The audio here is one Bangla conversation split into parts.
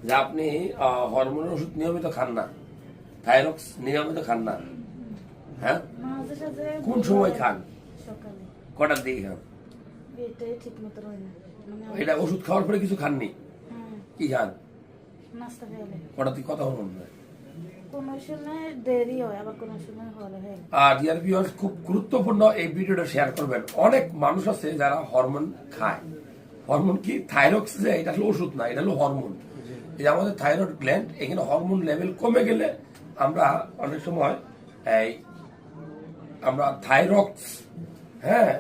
যে আপনি হরমোনের ওষুধ নিয়মিত খান না, থাইরক্স নিয়মিত খান না, হ্যাঁ? মাঝে সাঝে কোন সময় খান? সকালে। কটার দিকে খান? এটাই ঠিক মতো হয় না। মানে এটা ওষুধ খাওয়ার পরে কিছু খাননি? হ্যাঁ, কি খান? নাস্তা খেলে। কটার দিকে কথা হরমোন হয়? কোন সময় দেরি হয়, আবার কোন সময় হলে হয়। আর ডিয়ার ভিউয়ার্স, খুব গুরুত্বপূর্ণ এই ভিডিওটা শেয়ার করবেন। অনেক মানুষ আছে যারা হরমোন খায়। হরমোন কি? থাইরক্স, যে এটা হলো ওষুধ না, এটা হলো হরমোন। এই যে আমাদের থাইরয়েড গ্ল্যান্ড, এখানে হরমোন লেভেল কমে গেলে আমরা অনেক সময় আমরা থাইরক্স, হ্যাঁ,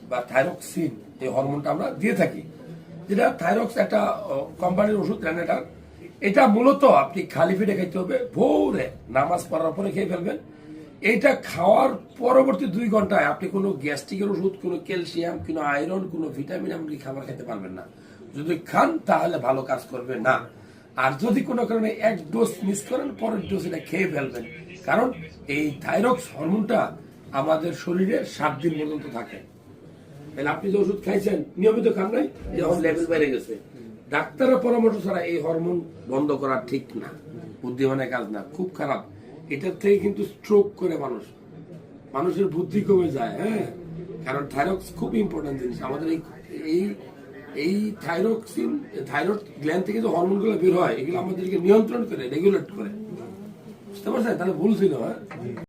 বা থাইরক্সিন, এই হরমোনটা আমরা দিয়ে থাকি। যেটা থাইরক্স একটা কোম্পানির ওষুধ, রেনেটার। এটা মূলত আপনি খালি পেটে খাইতে হবে, ভোরে নামাজ পড়ার পরে খেয়ে ফেলবেন। এইটা খাওয়ার পরবর্তী 2 ঘন্টায় আপনি কোনো গ্যাস্ট্রিকের ওষুধ, কোনো ক্যালসিয়াম, কোনো আয়রন, কোনো ভিটামিন এমনকি খাবার খেতে পারবেন না। যদি খান তাহলে ভালো কাজ করবে না। আর যদি কোনো কারণে এক ডোজ মিস করেন, পরের ডোজ এটা খেয়ে ফেলবেন। কারণ এই থাইরক্স হরমোনটা আমাদের শরীরে 7 দিন পর্যন্ত থাকে। তাহলে আপনি যে ওষুধ খাইছেন, নিয়মিত খান নাই, যখন লেভেল বেড়ে গেছে, ডাক্তারের পরামর্শ ছাড়া এই হরমোন বন্ধ করা ঠিক না, বুদ্ধিমানের কাজ না, খুব খারাপ। এটার থেকে কিন্তু স্ট্রোক করে মানুষের বুদ্ধি কমে যায়। হ্যাঁ, কারণ থাইরক্স খুব ইম্পর্টেন্ট জিনিস আমাদের। এই থাইরক্সিন, থাইরয়েড গ্ল্যান্ড থেকে যে হরমোনগুলো বের হয়, এগুলো আমাদেরকে নিয়ন্ত্রণ করে, রেগুলেট করে। বুঝতে পারছেন? তাহলে ভুল ছিল। হ্যাঁ।